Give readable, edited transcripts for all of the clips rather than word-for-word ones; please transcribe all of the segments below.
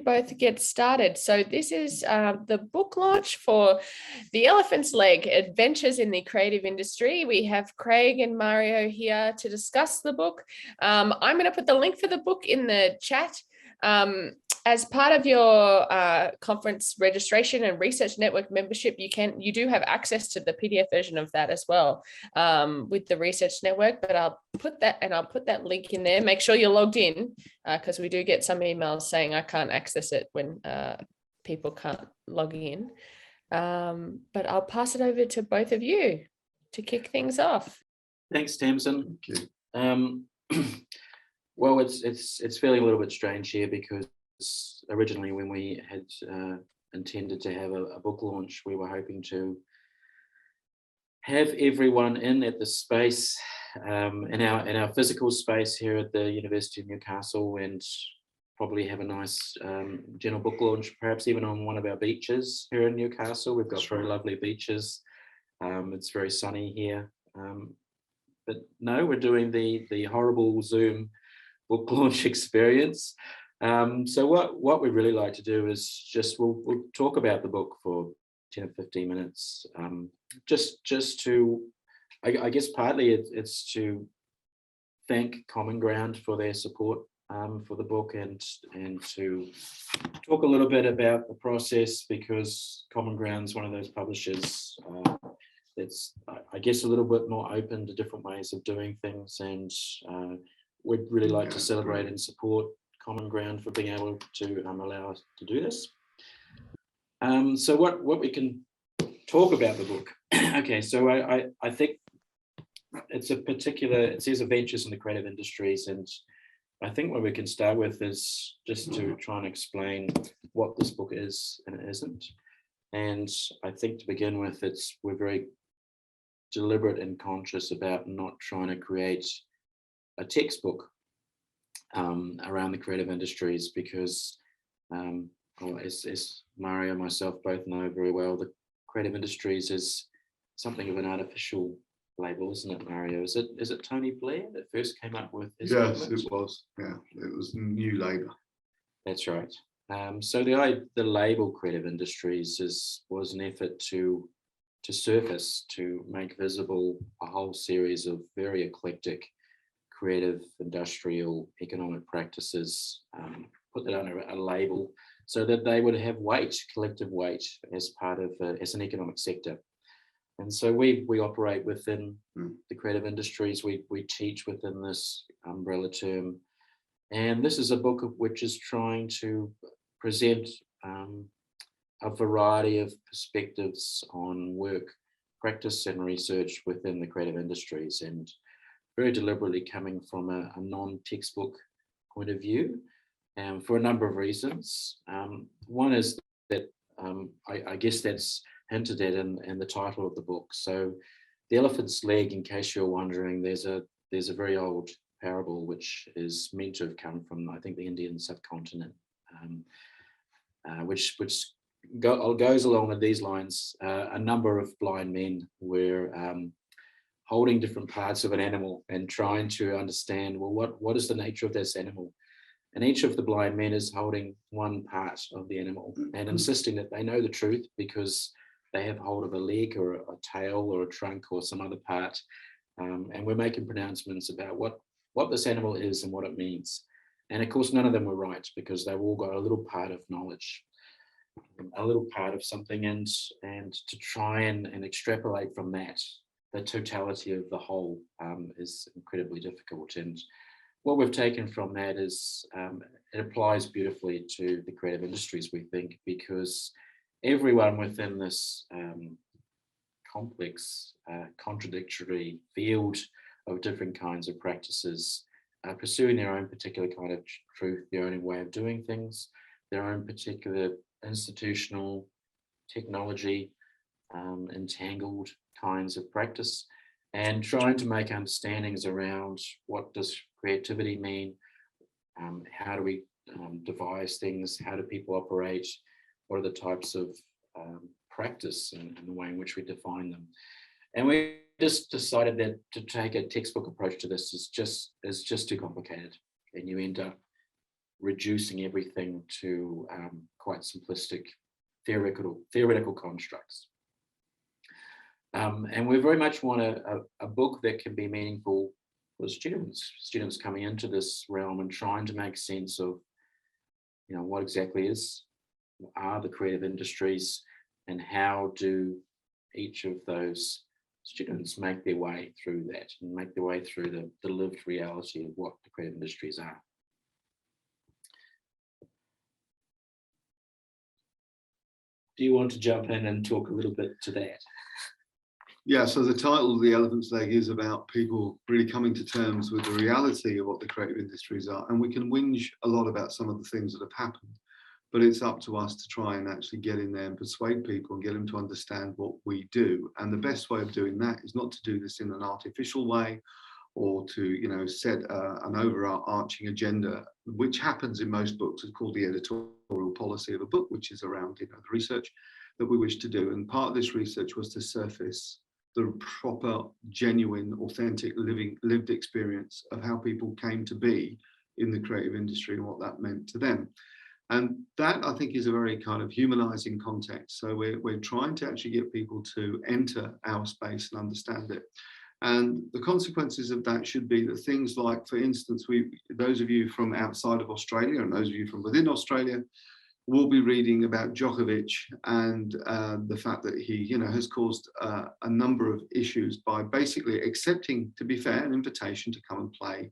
both get started. So this is the book launch for The Elephant's Leg, Adventures in the Creative Industry. We have Craig and Mario here to discuss the book. I'm going to put the link for the book in the chat. As part of your conference registration and Research Network membership, you do have access to the PDF version of that as well with the Research Network. But I'll put that link in there. Make sure you're logged in because we do get some emails saying I can't access it when people can't log in. But I'll pass it over to both of you to kick things off. Thanks, Tamsin. Thank you. Well, it's feeling a little bit strange here because originally when we had intended to have a book launch, we were hoping to have everyone in at the space, in our physical space here at the University of Newcastle, and probably have a nice general book launch, perhaps even on one of our beaches here in Newcastle. We've got very lovely beaches. It's very sunny here. But no, we're doing the horrible Zoom book launch experience. So what we'd really like to do is just we'll talk about the book for 10 or 15 minutes, just to, I guess partly it's to thank Common Ground for their support for the book, and to talk a little bit about the process, because Common Ground's one of those publishers that's, I guess, a little bit more open to different ways of doing things, and we'd really like to celebrate and support Common Ground for being able to allow us to do this. So what we can talk about the book. Okay, so I think it says Adventures in the Creative Industries, and I think what we can start with is just to try and explain what this book is and it isn't. And I think to begin with, we're very deliberate and conscious about not trying to create a textbook around the creative industries, because as Mario and myself both know very well, the creative industries is something of an artificial label, isn't it, Mario? Is it Tony Blair that first came up with his Yes, image? it was. Yeah, it was New Labour. That's right. So the label creative industries was an effort to surface, to make visible a whole series of very eclectic creative, industrial, economic practices, put that under a label so that they would have weight, collective weight, as part of as an economic sector. And so we operate within the creative industries. We teach within this umbrella term, and this is a book which is trying to present a variety of perspectives on work, practice, and research within the creative industries, and very deliberately coming from a non-textbook point of view, for a number of reasons. One is that I guess that's hinted at in the title of the book. So The Elephant's Leg, in case you're wondering, there's a very old parable which is meant to have come from, I think, the Indian subcontinent, which goes along with these lines. A number of blind men were holding different parts of an animal and trying to understand, well, what is the nature of this animal? And each of the blind men is holding one part of the animal and insisting that they know the truth because they have hold of a leg or a tail or a trunk or some other part. And we're making pronouncements about what this animal is and what it means. And of course, none of them were right, because they've all got a little part of knowledge, a little part of something, and to try and extrapolate from that, the totality of the whole, is incredibly difficult. And what we've taken from that is it applies beautifully to the creative industries, we think, because everyone within this complex, contradictory field of different kinds of practices are pursuing their own particular kind of truth, their own way of doing things, their own particular institutional, technology, entangled kinds of practice, and trying to make understandings around what does creativity mean, how do we devise things, how do people operate, what are the types of practice and the way in which we define them. And we just decided that to take a textbook approach to this is just too complicated, and you end up reducing everything to quite simplistic theoretical constructs. And we very much want a book that can be meaningful for students coming into this realm and trying to make sense of, what exactly are the creative industries, and how do each of those students make their way through that and make their way through the lived reality of what the creative industries are. Do you want to jump in and talk a little bit to that? Yeah, so the title of The Elephant's Leg is about people really coming to terms with the reality of what the creative industries are. And we can whinge a lot about some of the things that have happened, but it's up to us to try and actually get in there and persuade people and get them to understand what we do. And the best way of doing that is not to do this in an artificial way, or to set an overarching agenda, which happens in most books. It's called the editorial policy of a book, which is around the research that we wish to do. And part of this research was to surface the proper, genuine, authentic, lived experience of how people came to be in the creative industry and what that meant to them. And that, I think, is a very kind of humanizing context. So we're trying to actually get people to enter our space and understand it. And the consequences of that should be that things like, for instance, those of you from outside of Australia and those of you from within Australia will be reading about Djokovic and the fact that he, has caused a number of issues by basically accepting, to be fair, an invitation to come and play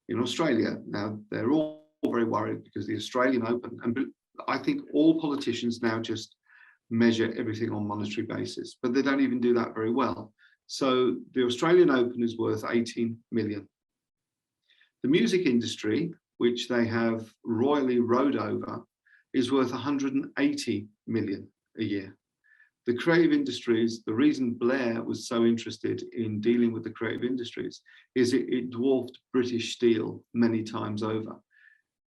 in Australia. Now, they're all very worried because the Australian Open, and I think all politicians now just measure everything on monetary basis, but they don't even do that very well. So the Australian Open is worth 18 million. The music industry, which they have royally rode over, is worth 180 million a year. The creative industries, the reason Blair was so interested in dealing with the creative industries is it dwarfed British steel many times over.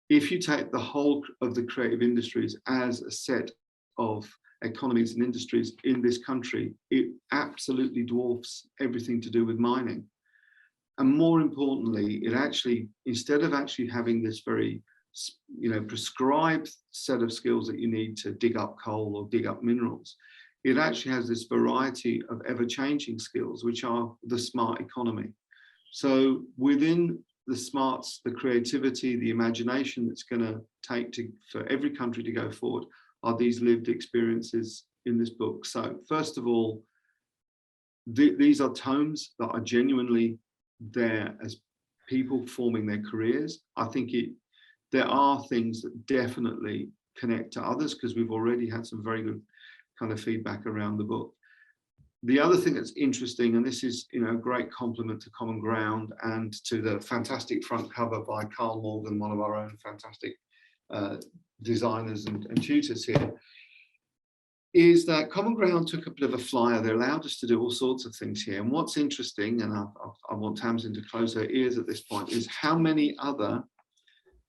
If you take the whole of the creative industries as a set of economies and industries in this country, it absolutely dwarfs everything to do with mining. And more importantly, it actually, instead of actually having this very prescribed set of skills that you need to dig up coal or dig up minerals, it actually has this variety of ever-changing skills, which are the smart economy. So within the smarts, the creativity, the imagination that's going to take for every country to go forward are these lived experiences in this book. So first of all, these are tomes that are genuinely there as people forming their careers. I think there are things that definitely connect to others, because we've already had some very good kind of feedback around the book. The other thing that's interesting, and this is a great compliment to Common Ground and to the fantastic front cover by Carl Morgan, one of our own fantastic designers and tutors here, is that Common Ground took a bit of a flyer. They allowed us to do all sorts of things here. And what's interesting, and I want Tamsin to close her ears at this point, is how many other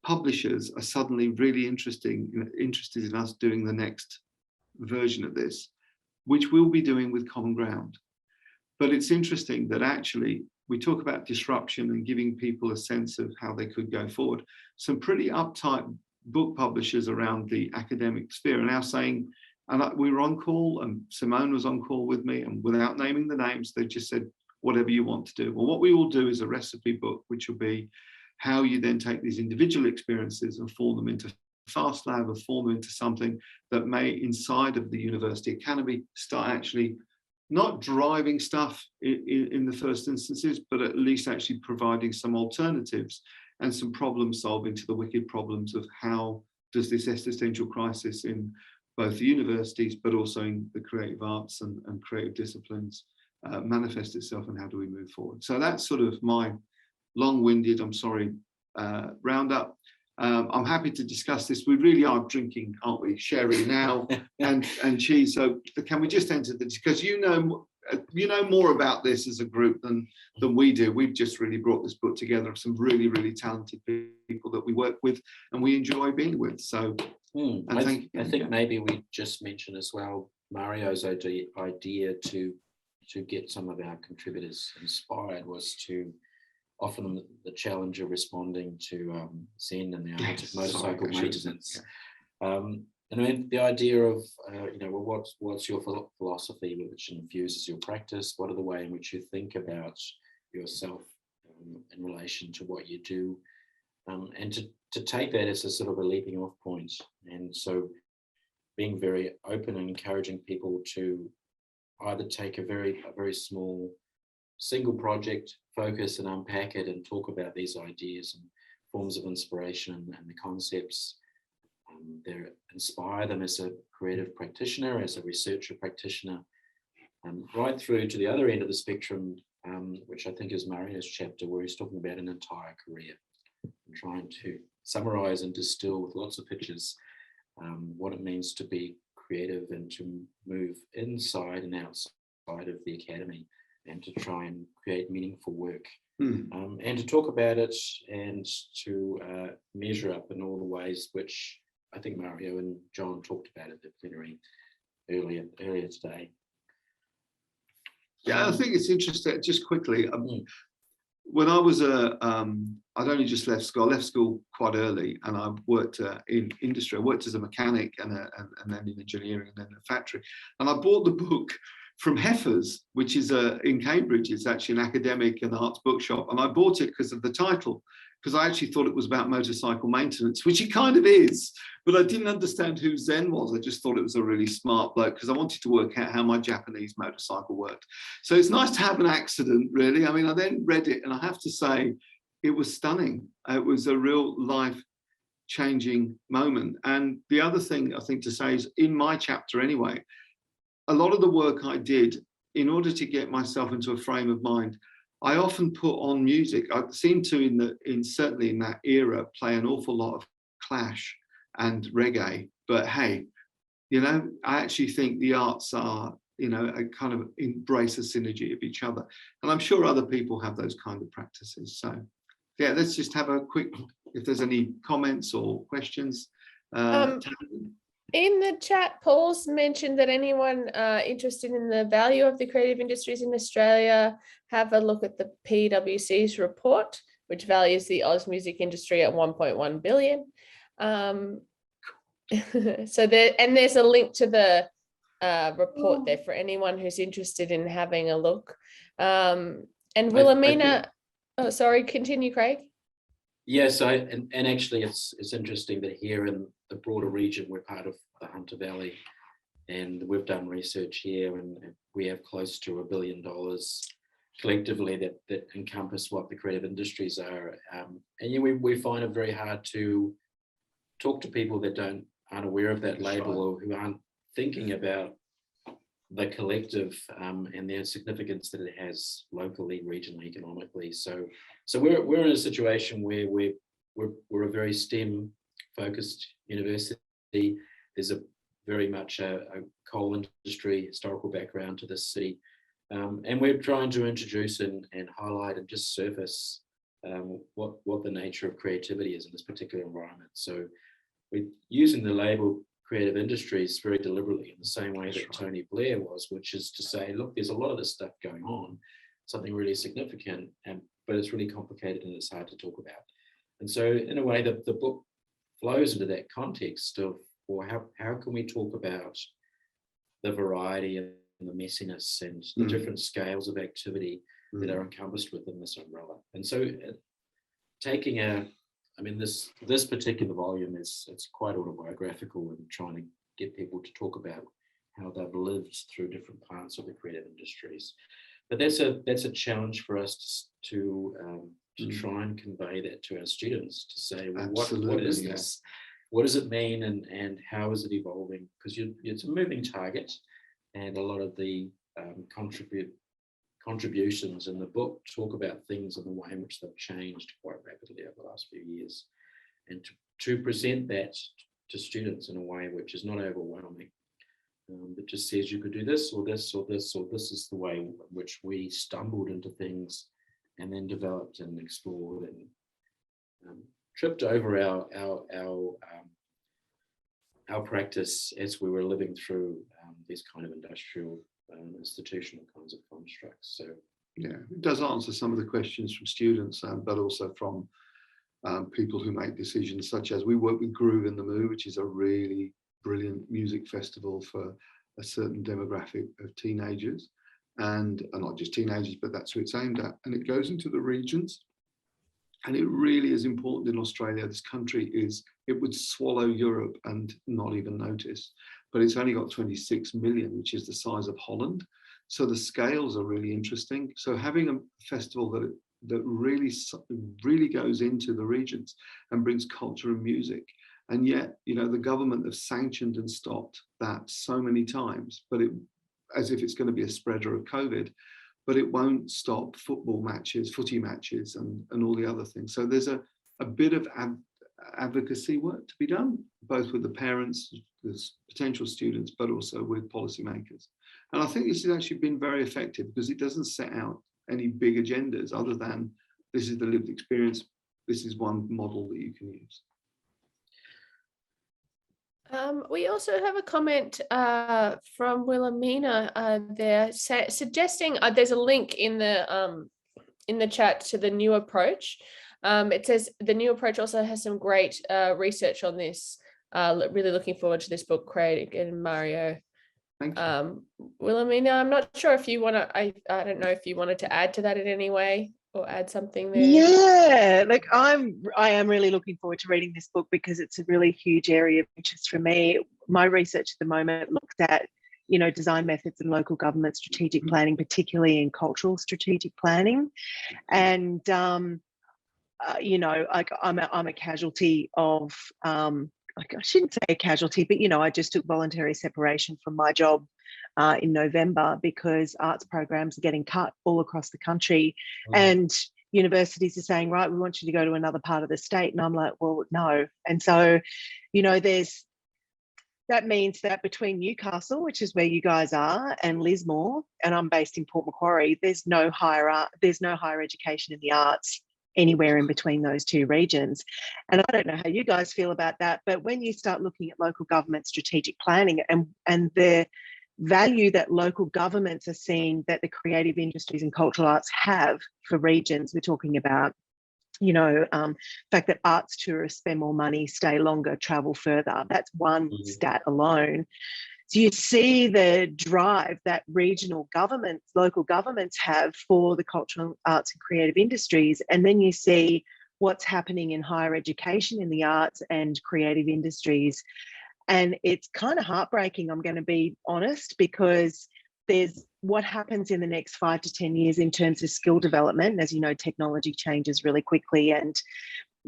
publishers are suddenly really interested in us doing the next version of this, which we'll be doing with Common Ground. But it's interesting that actually we talk about disruption and giving people a sense of how they could go forward. Some pretty uptight book publishers around the academic sphere are now saying, and we were on call, and Simone was on call with me, and without naming the names, they just said, whatever you want to do. Well, what we will do is a recipe book, which will be how you then take these individual experiences and form them into Fast Lab, and form them into something that may, inside of the University Academy, start actually not driving stuff in the first instances, but at least actually providing some alternatives and some problem solving to the wicked problems of how does this existential crisis in both the universities, but also in the creative arts and creative disciplines manifest itself, and how do we move forward? So that's sort of my long-winded, roundup. I'm happy to discuss this. We really are drinking, aren't we, sherry now and cheese. So can we just enter this, because you know more about this as a group than we do. We've just really brought this book together of some really, really talented people that we work with and we enjoy being with. So I think maybe we just mentioned as well Mario's idea to get some of our contributors inspired was to often the challenge of responding to Zen and the art of Yes, sorry, motorcycle I should- maintenance. And I mean, the idea of, well, what's your philosophy which infuses your practice? What are the way in which you think about yourself in relation to what you do? And to take that as a sort of a leaping off point. And so being very open and encouraging people to either take a very small single project, focus and unpack it and talk about these ideas and forms of inspiration and the concepts. They inspire them as a creative practitioner, as a researcher practitioner, right through to the other end of the spectrum, which I think is Mario's chapter, where he's talking about an entire career and trying to summarize and distill with lots of pictures what it means to be creative and to move inside and outside of the academy and to try and create meaningful work. And to talk about it and to measure up in all the ways which I think Mario and John talked about at the plenary earlier today. Yeah, I think it's interesting. Just quickly, when I was I'd only just left school. I left school quite early, and I worked in industry. I worked as a mechanic and then in engineering and then in a factory. And I bought the book from Heffer's, which is in Cambridge. It's actually an academic and arts bookshop. And I bought it because of the title, because I actually thought it was about motorcycle maintenance, which it kind of is. But I didn't understand who Zen was. I just thought it was a really smart bloke because I wanted to work out how my Japanese motorcycle worked. So it's nice to have an accident, really. I mean, I then read it and I have to say it was stunning. It was a real life-changing moment. And the other thing I think to say is, in my chapter anyway, a lot of the work I did in order to get myself into a frame of mind, I often put on music. I seem to, certainly in that era, play an awful lot of Clash and reggae. But hey, I actually think the arts are, a kind of embrace a synergy of each other. And I'm sure other people have those kind of practices. So yeah, let's just have a quick, if there's any comments or questions. In the chat, Paul's mentioned that anyone interested in the value of the creative industries in Australia, have a look at the PwC's report, which values the Oz music industry at 1.1 billion. So there's a link to the report there for anyone who's interested in having a look. And Wilhelmina, oh, sorry, continue, Craig. Yes, and actually it's interesting that here in the broader region, we're part of the Hunter Valley, and we've done research here, and we have close to $1 billion collectively that encompass what the creative industries are. And we find it very hard to talk to people that aren't aware of that label, or who aren't thinking about the collective and their significance that it has locally, regionally, economically. So we're in a situation where we're a very STEM focused university. There's a very much a coal industry historical background to this city, and we're trying to introduce and highlight and just surface what the nature of creativity is in this particular environment. So we're using the label creative industries very deliberately, in the same way that Tony Blair was, which is to say, look, there's a lot of this stuff going on, something really significant, but it's really complicated and it's hard to talk about. And so in a way, the book flows into that context of, well, how can we talk about the variety and the messiness and the different scales of activity that are encompassed within this umbrella. And so this particular volume it's quite autobiographical and trying to get people to talk about how they've lived through different parts of the creative industries. But that's a challenge for us to try and convey that to our students, to say, well, what is this? What does it mean, and how is it evolving? Because it's a moving target, and a lot of the contributions in the book talk about things in the way in which they've changed quite rapidly over the last few years, and to present that to students in a way which is not overwhelming, but just says you could do this or this or this, or this is the way in which we stumbled into things and then developed and explored and tripped over our practice as we were living through these kind of industrial institutional kinds of constructs. So Yeah, it does answer some of the questions from students, but also from people who make decisions, such as we work with Groove in the Mood, which is a really brilliant music festival for a certain demographic of teenagers, and not just teenagers, but that's who it's aimed at. And it goes into the regions. And it really is important in Australia. This country it would swallow Europe and not even notice, but it's only got 26 million, which is the size of Holland. So the scales are really interesting. So having a festival that really goes into the regions and brings culture and music. And yet, the government have sanctioned and stopped that so many times, but as if it's going to be a spreader of COVID. But it won't stop football matches, footy matches, and all the other things. So there's a bit of advocacy work to be done, both with the parents, the potential students, but also with policymakers. And I think this has actually been very effective because it doesn't set out any big agendas other than this is the lived experience. This is one model that you can use. We also have a comment from Wilhelmina there suggesting there's a link in the chat to the new approach. It says the new approach also has some great research on this. Really looking forward to this book, Craig and Mario. Thank you. Wilhelmina, I'm not sure if you want to. I don't know if you wanted to add to that in any way or add something there. Yeah, like I am really looking forward to reading this book because it's a really huge area of interest for me. My research at the moment looks at, design methods and local government strategic planning, particularly in cultural strategic planning. And, I'm a casualty of, I shouldn't say a casualty, but, I just took voluntary separation from my job in November because arts programs are getting cut all across the country. And universities are saying, right, we want you to go to another part of the state. And I'm like, well, no. And so, that means that between Newcastle, which is where you guys are, and Lismore, and I'm based in Port Macquarie, there's no higher education in the arts anywhere in between those two regions. And I don't know how you guys feel about that, but when you start looking at local government strategic planning and the value that local governments are seeing that the creative industries and cultural arts have for regions, we're talking about, fact that arts tourists spend more money, stay longer, travel further. That's one stat alone. So you see the drive that regional governments, local governments have for the cultural arts and creative industries. And then you see what's happening in higher education in the arts and creative industries. And it's kind of heartbreaking, I'm going to be honest, because there's what happens in the next 5 to 10 years in terms of skill development. As you know, technology changes really quickly. And,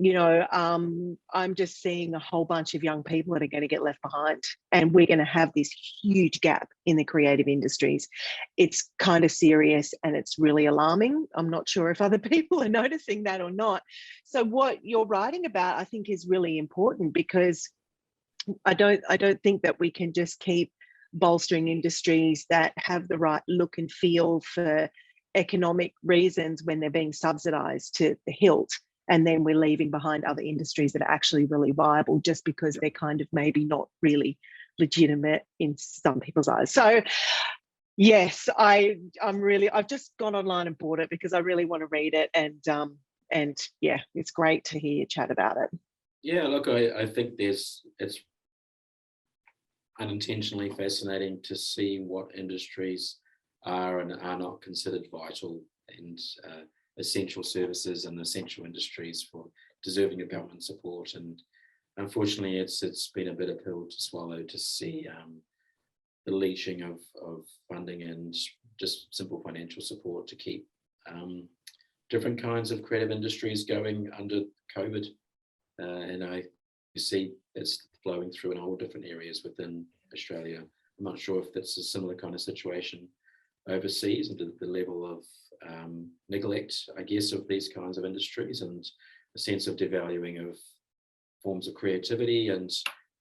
I'm just seeing a whole bunch of young people that are going to get left behind. And we're going to have this huge gap in the creative industries. It's kind of serious and it's really alarming. I'm not sure if other people are noticing that or not. So what you're writing about, I think, is really important because I don't think that we can just keep bolstering industries that have the right look and feel for economic reasons when they're being subsidized to the hilt. And then we're leaving behind other industries that are actually really viable just because they're kind of maybe not really legitimate in some people's eyes. So yes, I've just gone online and bought it because I really want to read it. And yeah, it's great to hear you chat about it. Yeah, look, I think it's unintentionally fascinating to see what industries are and are not considered vital and essential services and essential industries for deserving of government support. And unfortunately, it's been a bitter pill to swallow to see the leaching of funding and just simple financial support to keep different kinds of creative industries going under COVID. And you see it's flowing through in all different areas within Australia. I'm not sure if that's a similar kind of situation overseas and the level of neglect, I guess, of these kinds of industries and a sense of devaluing of forms of creativity and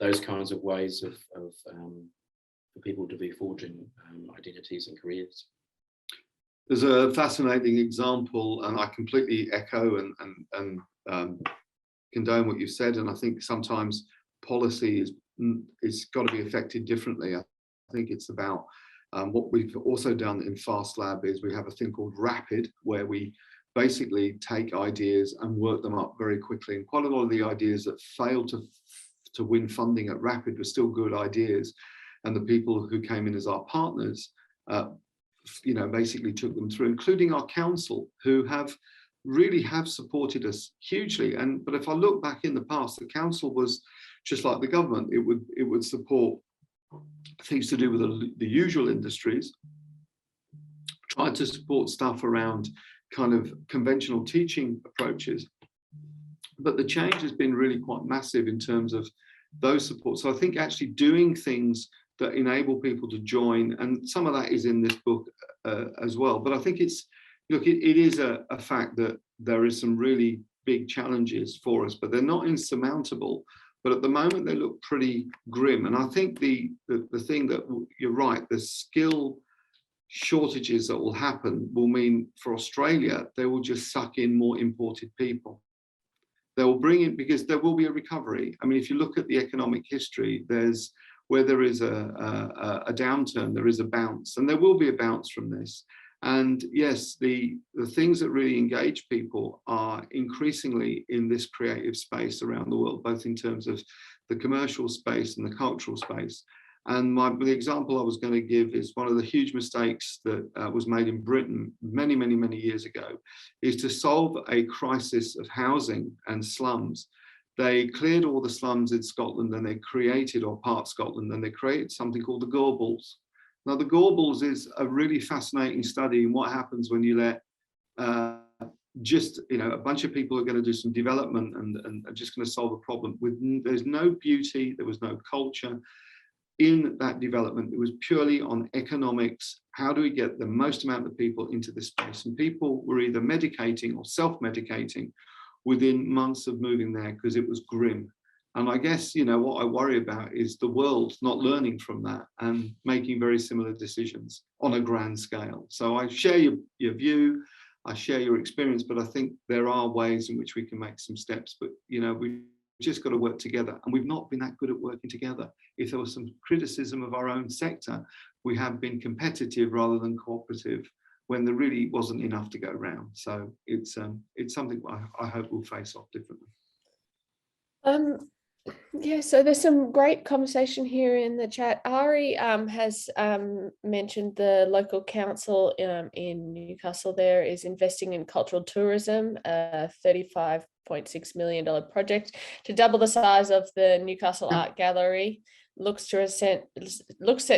those kinds of ways of for people to be forging identities and careers. There's a fascinating example, and I completely echo and condone what you've said. And I think sometimes policy is got to be affected differently. I think it's about What we've also done in Fast Lab is we have a thing called Rapid, where we basically take ideas and work them up very quickly. And quite a lot of the ideas that failed to win funding at Rapid were still good ideas. And the people who came in as our partners, basically took them through, including our council, who really have supported us hugely. But if I look back in the past, the council was just like the government. It would support things to do with the usual industries, tried to support stuff around kind of conventional teaching approaches. But the change has been really quite massive in terms of those supports. So I think actually doing things that enable people to join, and some of that is in this book as well. But I think it is a fact that there is some really big challenges for us, but they're not insurmountable. But at the moment, they look pretty grim. And I think the thing that you're right, the skill shortages that will happen will mean for Australia, they will just suck in more imported people. They will bring in, because there will be a recovery. I mean, if you look at the economic history, where there is a downturn, there is a bounce, and there will be a bounce from this. And yes, the things that really engage people are increasingly in this creative space around the world, both in terms of the commercial space and the cultural space. And the example I was going to give is one of the huge mistakes that was made in Britain many, many, many years ago, is to solve a crisis of housing and slums. They cleared all the slums in Scotland, and they created, or part Scotland, and they created something called the Gorbals. Now, the Gorbals is a really fascinating study in what happens when you let a bunch of people are going to do some development and are just going to solve a problem. There's no beauty, there was no culture in that development. It was purely on economics. How do we get the most amount of people into this space? And people were either medicating or self-medicating within months of moving there, because it was grim. And I guess, what I worry about is the world not learning from that and making very similar decisions on a grand scale. So I share your view, I share your experience, but I think there are ways in which we can make some steps. But, we've just got to work together. And we've not been that good at working together. If there was some criticism of our own sector, we have been competitive rather than cooperative, when there really wasn't enough to go around. So it's something I hope we'll face off differently. Yeah, so there's some great conversation here in the chat. Ari has mentioned the local council in Newcastle there is investing in cultural tourism, a $35.6 million project to double the size of the Newcastle Art Gallery. Looks set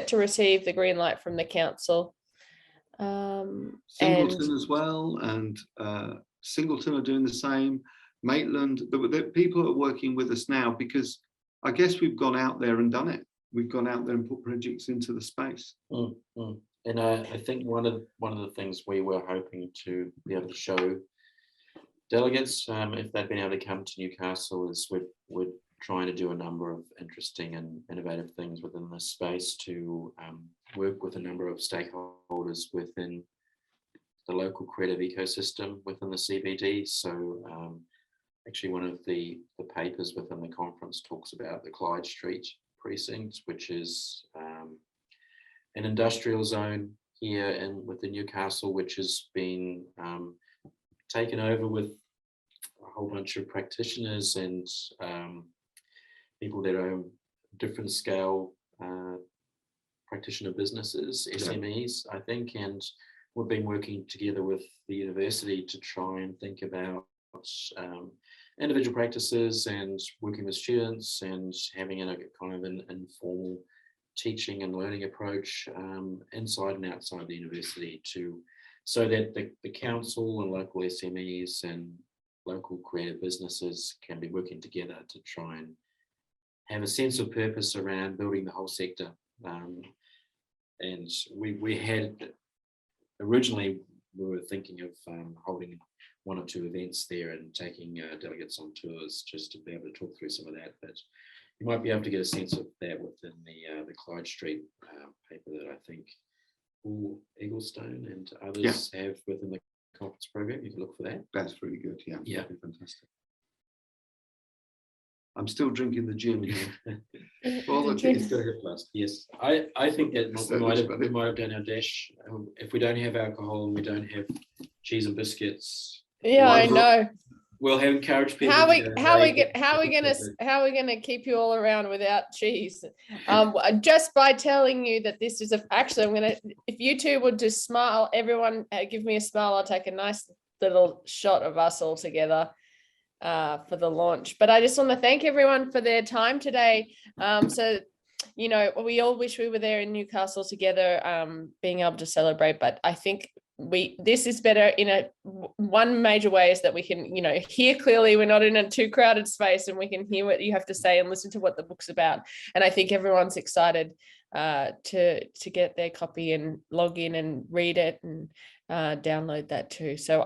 to receive the green light from the council. Singleton as well, and Singleton are doing the same. Maitland, the people are working with us now, because I guess we've gone out there and done it. We've gone out there and put projects into the space. And I think one of the things we were hoping to be able to show delegates, if they'd been able to come to Newcastle, is we're trying to do a number of interesting and innovative things within this space to work with a number of stakeholders within the local creative ecosystem within the CBD. So actually one of the papers within the conference talks about the Clyde Street precinct, which is an industrial zone here within Newcastle, which has been taken over with a whole bunch of practitioners and people that are different scale practitioner businesses, SMEs, I think, and we've been working together with the university to try and think about individual practices and working with students and having a kind of an informal teaching and learning approach inside and outside the university, so that the council and local SMEs and local creative businesses can be working together to try and have a sense of purpose around building the whole sector. And we had originally, we were thinking of holding one or two events there and taking delegates on tours just to be able to talk through some of that. But you might be able to get a sense of that within the Clyde Street paper that I think Paul Eaglestone and others have within the conference program. You can look for that. That's really good. Yeah. Yeah. Fantastic. I'm still drinking the gin here. Well, Did that's you? it. It's got to go past. Yes, I think that So we much money. might have done our dash. If we don't have alcohol and we don't have cheese and biscuits, Yeah, I Well, know. we'll have encouraged people. How to we go, how we "Hey, get how we gonna get- how we gonna keep you all around without cheese? Just by telling you that this is actually I'm gonna, if you two would just smile, everyone give me a smile. I'll take a nice little shot of us all together for the launch. But I just want to thank everyone for their time today. So you know, we all wish we were there in Newcastle together, being able to celebrate. But I think this is better in one major way is that we can, you know, hear clearly. We're not in a too crowded space, and we can hear what you have to say and listen to what the book's about. And I think everyone's excited to get their copy and log in and read it and download that too. So